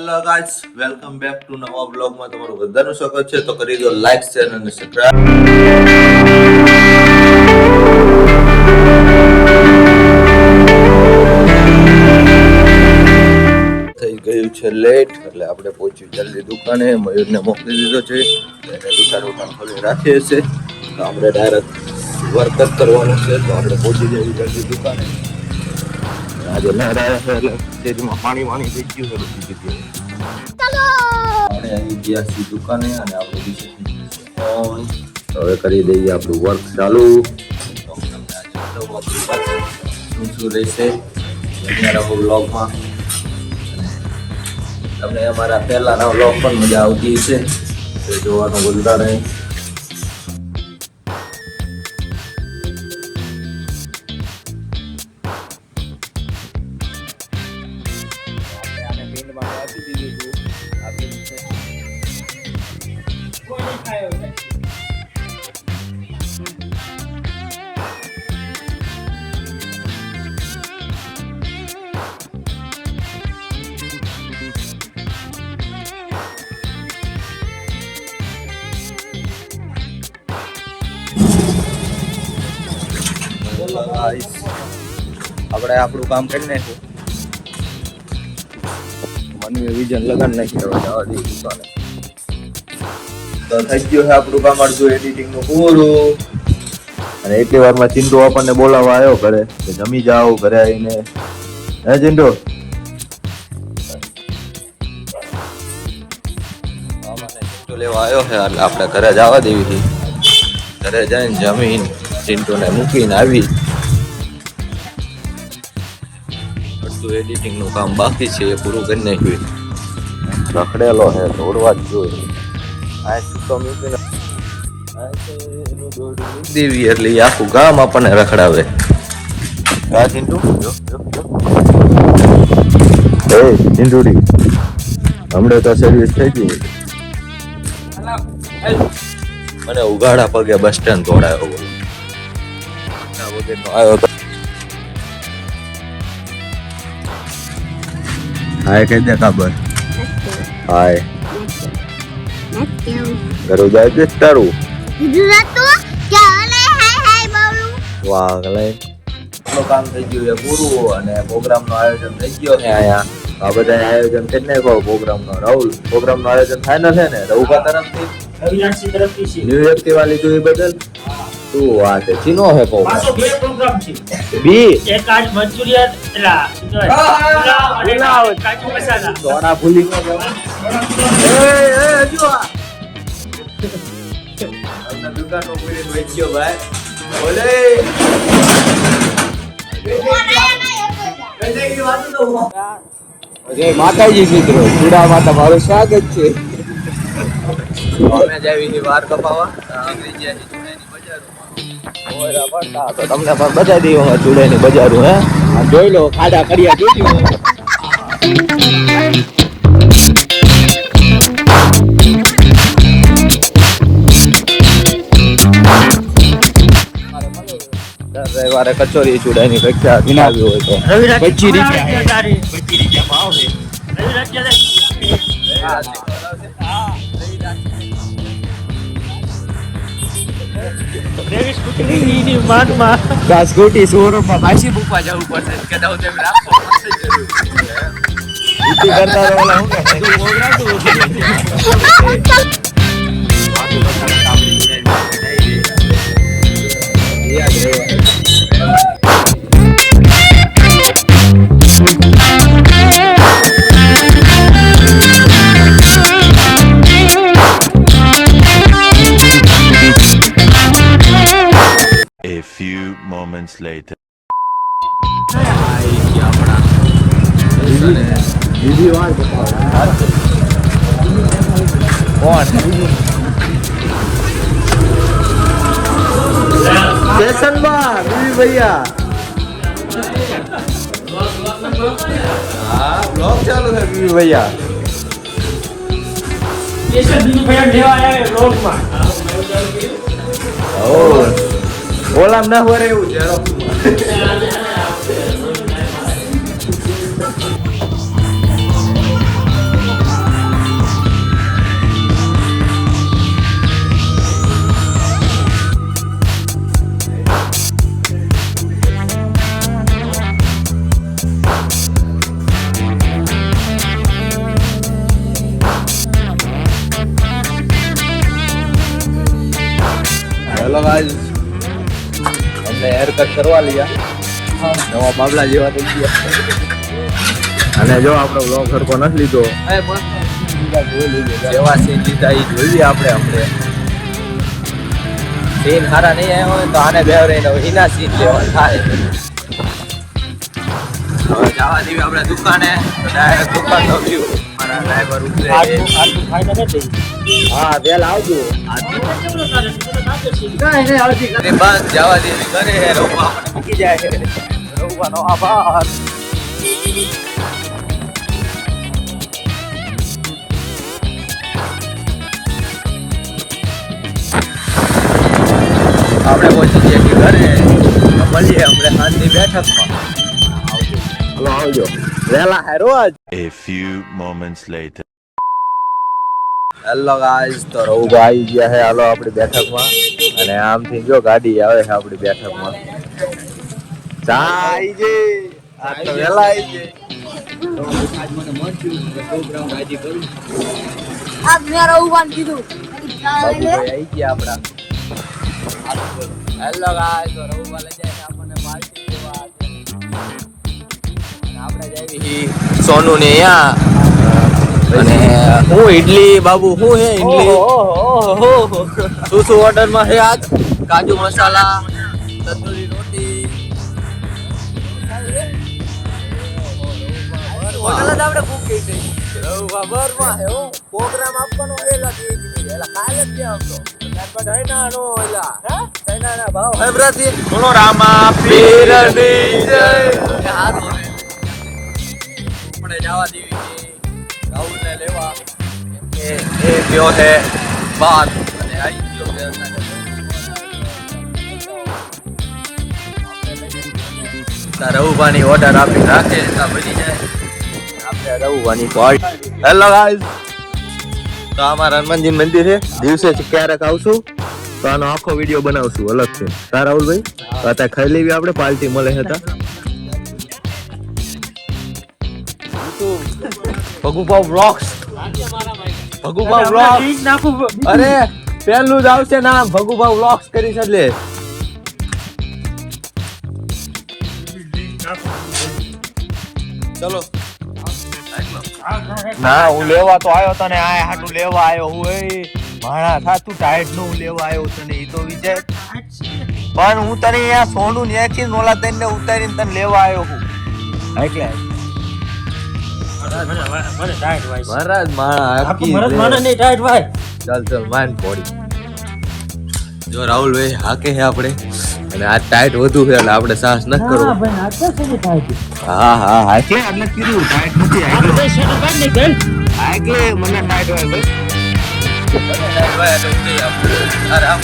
Hello guys, welcome back to નવા બ્લોગમાં તમારું બધાનું સ્વાગત છે. તો કરી દો લાઈક, શેર અને સબસ્ક્રાઇબ. થઈ ગયું છે લેટ, એટલે આપણે પહોંચ્યું જલ્દી દુકાને. મયુરને મોકલી દીધો છે, એને દુકાન ખોલી રાખીએ છે. તો આપણે ડાયરેક્ટ વર્ક જ કરવાનું છે. તો આપણે પહોંચી જઈએ જલ્દી દુકાને. આજે લહેર આવ્યા છે એટલે સ્ટેજમાં પાણી થઈ ગયું છે બધી જગ્યાએ. આપણે આવી ગયા છીએ દુકાને અને આપણે હવે કરી દઈએ આપણું વર્ક ચાલુ. શું રહેશે વ્લોગમાં, તમને અમારા પહેલાના વ્લોગ પણ મજા આવતી છે, તે જોવાનું ભૂલતા નહીં. આપણે આપણું કામ કરી નાખ્યું. મનવી વિઝન લગાડ નાખી હવે જવા દઈએ દુકાને. તો થઈ ગયું છે આપણું કામ અડધું એડિટિંગ નું પૂરું. અને એટલી વારમાં ચિંટુ આપણને બોલાવવા આવ્યો ઘરે કે જમી જાઓ ઘરે આવીને. હે ચિંટુ? લેવા આવ્યો છે એટલે આપણે ઘરે જવા દેવી હતી. ઘરે જઈને જમીન ચિંટુને મૂકીને આવી. બધું એડિટિંગ નું કામ બાકી છે, એ પૂરું કરી નાખ્યું. રખડેલો છે, દોડવા જ જોઈએ. આ તો મૂકીને દેવી એટલે આખું ગામ આપણને રખડાવે. હા ચિંટુ, ચિંટુડી હમણાં તો સર્વિસ થઈ ગઈ. મને ઉગાડા પગે બસ સ્ટેન્ડ દોડાયો આવ્યો તો. હાય કહી દે ખબર. હાય ઘરું જાય છે તારું. વાહ ગલાય કામ થઈ ગયું છે પૂરું. અને પ્રોગ્રામ નું આયોજન થઈ ગયો છે અહીંયા. આ બધા આયોજન કરી નાખો પ્રોગ્રામ નો. રાહુલ, પ્રોગ્રામ નું આયોજન ફાઈનલ છે ને રઘુભા તરફથી? ન્યુ વ્યક્તિ વાળી જોઈ બદલ શું વાત છે. ચીનો હે પ્રોગ્રામ છે બી એક આજ મંચુરિયન એલા કાજુ મસાલા સોડા ભૂલી ગયો. જો આપણા દુકાનનો પૂરી વેચ્યો ભાઈ. બોલે જય માતાજી મિત્રો, ચૂડામાં તમારું સ્વાગત છે. અમે જાવી વાર કપાવા તો તમને પણ બતાવી દઈએ ચૂડાની બજારું. હે જોઈ લો, ખાડા કર્યા જોઈ લો. રવિવારે કચોરી ચૂડાની પ્રખ્યાત વિનાવી હોય તો 25 રૂપિયા ભાવ છે. સ્કૂટી શોરૂમમાં પાછી મૂકવા જવું પડશે. A few moments later. Station બાર ભૈયા. હા બ્લોગ ચાલુ છે બીવી ભૈયા. સ્ટેશન બીવી ભૈયા લેવા આવ્યા બ્લોગમાં. ઓ ઓલામ ના હોય એવું છે. ગાઈસ અમને હેર કટ કરવા લીધા નવા બાબલા જેવા થઈ ગયા અને જો આપણો બ્લોગ સરખો નથી લીધો જેવા સીન લીધા એ જોઈએ આપણે સીન સારા નહીં આવ્યા હોય તો આને બે રહીને એના સીન લેવા થાય હવે જવા દેવી આપણે દુકાને ડાયરેક્ટ દુકાનનો વ્યૂ મારા ડ્રાઈવર ઉતરે હા વેલા આવજો બસ જવા દેવી ઘરે રવવા મને મૂકી જાય રવવાનો આભાર આપણે પહોંચી જઈએ કે ઘરે મળીએ આપણે શાંતિ બેઠકમાં હલો આવજો વેલા હેરો આજ A few moments later. Hello guys તો રવુભા આવી ગયા છે હાલો આપણી બેઠકમાં અને આમથી જો ગાડી આવે છે આપણી બેઠકમાં ચાઈ જે આ તો વેલા આવી છે આજ મને મન થયું કે પ્રોગ્રામ આજે કરું આજ મેં રવવાન કીધું આવી ગયા આપણા હેલો ગાઈસ તો રવુભા લઈ જાય આપણને પાર્ટી દેવા આપણે જઈએ સોનુ ને અહીંયા અને હું ઇડલી બાબુ હું હે ઇડલી શું ઓર્ડર માં હે આજ કાજુ મસાલા તંદૂરી રોટી હોટલ જ આપણે બુક કરી છે રવવાર માં હે હો પ્રોગ્રામ આપવાનો એલા એલા કાલે જ આવતો ત્યારબાદ હે ના નો એલા હે તૈના ના ભાવ હે બ્રાથી બોલો રામા પીરની જય હારું આપણે જવા દેવી છે રાહુલ ને લેવા એ ગયો છે બાદ અને આવી ગયો છે રવુભાની ઓર્ડર આપી રાખે તો બની જાય આપણે રવુભાની પાર્ટી હેલો ગાઈસ તો અમારા હનુમાનજી મંદિર છે દિવસે ક્યારેક આવશું તો આનો આખો વિડીયો બનાવશું અલગ છે તા રાહુલભાઈ તો અત્યારે ખાઈ લેવી આપણે પાર્ટી મળે હતા ભગુભાવ વ્લોગ્સ અરે પેલું જ આવશે નામ ભગુભાવ વ્લોગ્સ કરી છે એટલે ચલો ના હું લેવા તો આવ્યો તને આ હાટું લેવા આવ્યો હું એ માણા થાતું ટાઈટ નું લેવા આવ્યો તને ઈ તો વિચાર પણ હું તને અહીંયા સોનું ન્યાથી નોલા તને ઉતારીને તને લેવા આવ્યો હું એટલે મહારાજ ચાલ માન પોડી જો રાહુલભાઈ હાકે છે આપણે અને આ ટાઈટ વધુ છે એટલે આપણે સાહસ ન કરો હા હા હાકે એટલે કીધું ટાઈટ નથી હાકે મને ટાઈટ હોય ભાઈ આરામ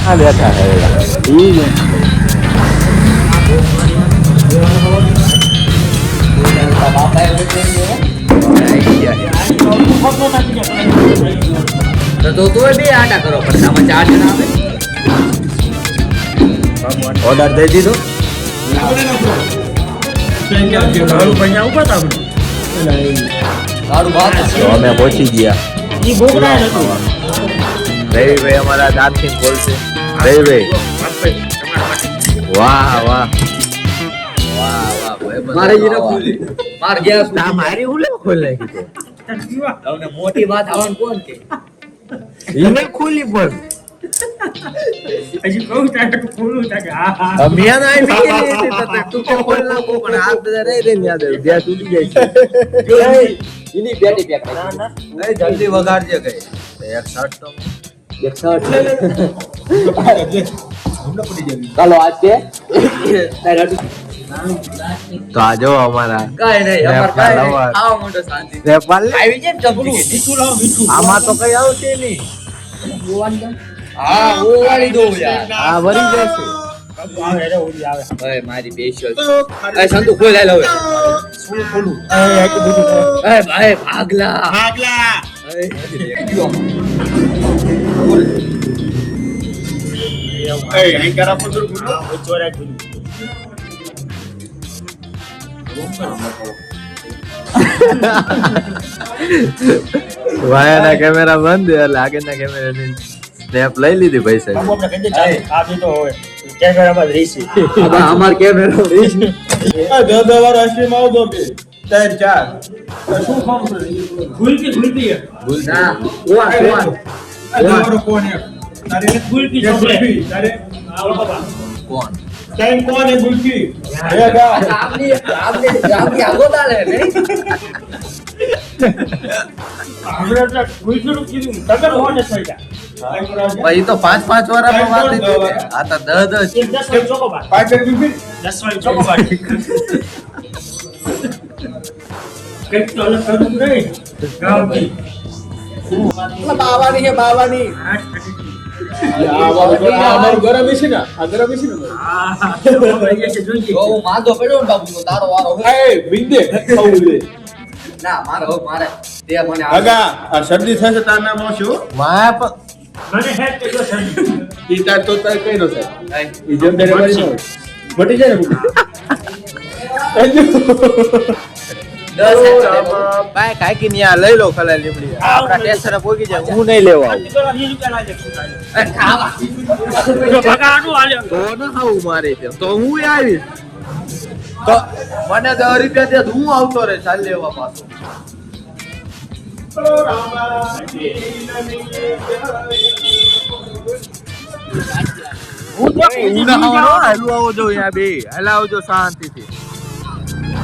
हाँ बैठा है ठीक है तो भी आटा करो पर सामा 4 जना આવે ઓર્ડર દઈ દીધો અમે પહોંચી ગયા રવિભાઈ અમારા દાંતથી બોલશે રવિભાઈ વાહ વાહ મારે માર ગેસ મારી હું લે ખોલ નાખી તમને મોટી વાત આવવાનું કોણ કે એને ખોલી પણ હજી કહું તારે ખોલું તાકે હા અમિયાન આઈ મીકે તો તું કે ખોલ નાખો પણ આ બધા રે યાદ આવે ગેસ ઉડી જાય છે એની બેટી પેક ના ના એ જલ્દી વગાડજે કઈ 160 તો 160 ચાલો આજ કે તો આ જો અમારા કાઈ નહીં અમાર કાઈ આવો મોટો શાંતિ રેપાલ આવી જેમ ચપલું મીઠું લાવ મીઠું આમાં તો કઈ આવશે નહીં હા ઓ વાળી દો યાર હા વરી જશે આવે રે ઓલી આવે ઓય મારી પેશિયલ એ સંતુ ખોલ લે હવે શું ખોલું એ આટલું બધું એ ભાઈ ભાગલા એ અહીં કરા પંદર ગુનો ચોરા ગુનો વાયાના કેમેરા બંધ એટલે આગળના કેમેરાની સ્નેપ લઈ લીધી પૈસા બાબુ આપણે કહી દે ચાલ આ બી તો હોય કેમેરામાં જ રહીશી અમાર કેમેરો ગુલકી ના ગુલકી ચોકલેટ તારે આવો બાબા કોણ ટાઈમ કોણ હે ગુલકી આપણે તો ગુલકીનું કીધું તમે હોને થઈ ગયા ભાઈ તો 5-5 વાળામાં વાત લીધી આ તો 10 10 વાળી ચોકોબાર 10 વાળી ચોકોબાર કઈક તો અલગ કરવું નહીં ગામથી બાવાની છે બાવાની માંદો પડ્યો ને બાબુ તો તારો વારો ના મારો મારે તે મને શરદી થશે તાર નામ શું માપ મને હેડ કે જો શરદી ઈ તાર તો તાર કઈ નો થાય ઈ જેમ ડેલિવરી નો મટી જાય ને ભાઈ કાકી ની આ લઈ લો ખલા લીમડી આપડા ટેસ્ટર પોગી જાય હું નહીં લેવા આવું ખાવા ભગાનું આલ્યો તો ન ખાવું મારે તો હું આવીશ તો મને 10 રૂપિયા દે તો હું આવતો રે ચાલ લેવા પાછો હાલું આવજો અહીંયા બે હાલા આવજો શાંતિથી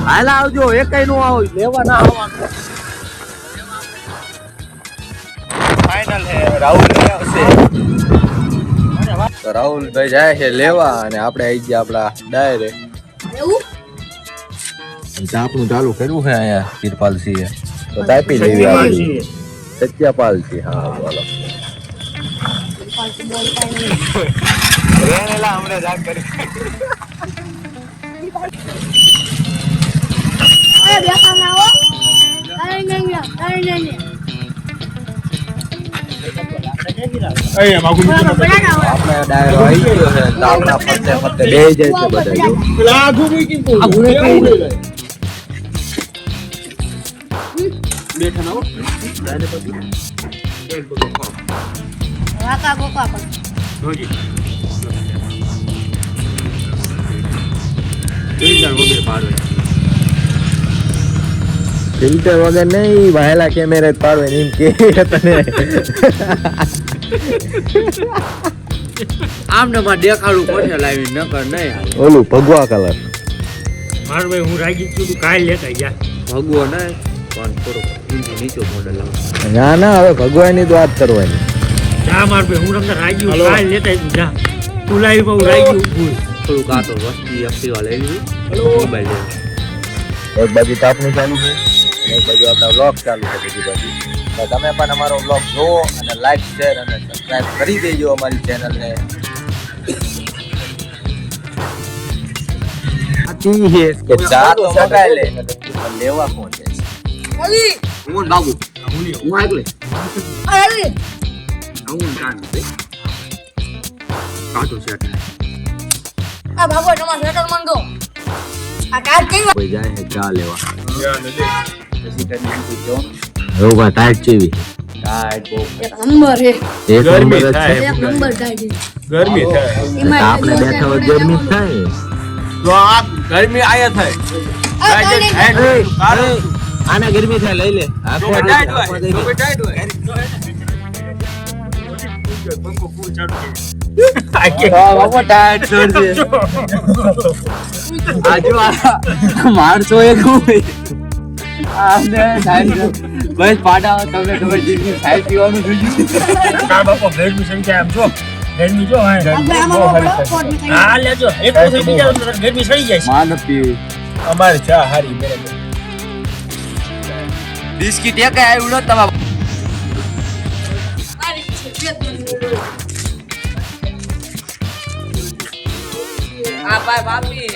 હાલા આવજો એકઈ નો આવો લેવા ના આવવાનું ફાઇનલ હે રાહુલ ને આવશે તો રાહુલભાઈ જાય છે લેવા અને આપણે આવી ગયા આપડા ડાયરે એવું આપણું ચાલુ કર્યું છે અહીંયા તિરપાલસિંહ તો તાપી લેવી આવી સત્યાપાલસિંહ હા બોલો રેનેલા હમણે જાગ કરી અરે બેસા ના હો અરે નહીં અહીંયા માગું બરાબર આપણે ડાયરો આવી ગયો છે તો આપણા ફરતે ફરતે બે જાય છે બધા જો લાગુ મૂકી બેઠા ના હો વાકા કોકા પણ જોજી ફિલ્ટર વગર પાડો ફિલ્ટર વગર નહીં વાયલા કેમેરા જ પાડવે ને એમ કે તને આમને માં દેખાડું પડશે લાવી નકર નહીં ઓલું ભગવા કલર મારું ભાઈ હું રાજી છું તું કાલ લેતા જા ભગવો નહીં પણ થોડો નીચો મોડલ લાવ ના ના હવે ભગવાની જ વાત કરવાની જા મારું ભાઈ હું તમને રાજી છું કાલ લેતા જા તું લાવી બહુ રાજી ઊભું થોડુંક આ તો વસ્તી એક્ટિવા લઈ લીધી મોબાઈલ લઈ એક બાજુ તાપનું ચાલુ છે અને એક બાજુ આપણા વ્લોગ ચાલુ છે બધી બાજુ તો તમે પણ અમારો વ્લોગ જોવો અને લાઈક શેર અને સબસ્ક્રાઇબ કરી દેજો અમારી ચેનલને કે ચા તો મગાઈ લે પણ લેવા કોણ છે અલી હું બાબુ હું આગળ અલી હું કાન કાટો છે આ બાબુ તમાર સેટલ મન દો આ કાર કેવી કોઈ જાય છે ચા લેવા એવું ભાઈ ટાઈટ ચેવી ટાઈટ બહુ એક નંબર હે એક ગરમી નંબર જ થાય. છે એક નંબર થાય ગરમી થાય એમાં આપણે બેઠા હોય ગરમી જ થાય તો આ ગરમી આયા થાય આને ગરમી થાય લઈ લે આખો ટાઈટ હોય આખો દઈ દે. ટાઈટ હોય પંખો ફૂલ ચાલુ છે બાબો ટાઈટ છોડ દે આજુ મારસો એક આને સાઈડ બસ પાડા તમને ખબર છે કે સાઈડ પીવાનું જોઈતું કા બાપો ગરમી સંખ્યા આમ જો ગરમી જો આપણે આમાં કોટ મે હા લેજો એક પછી બીજા ગરમી સડી જાય છે માન પી અમારી ચા હારી બરાબર બિસ્કિટ એક આવ્યું ન તમાર આ ભાઈ બાપી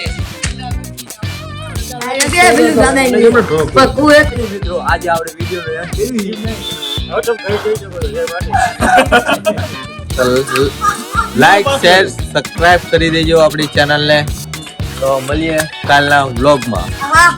અરે કે પેલું દાદા ને પકુ એક મિત્રો આજે આપણે વિડિયો હવે તો કઈ જઈ શકો લાઈક શેર સબસ્ક્રાઇબ કરી દેજો આપણી ચેનલને તો મળીએ કાલના વ્લોગમાં. હા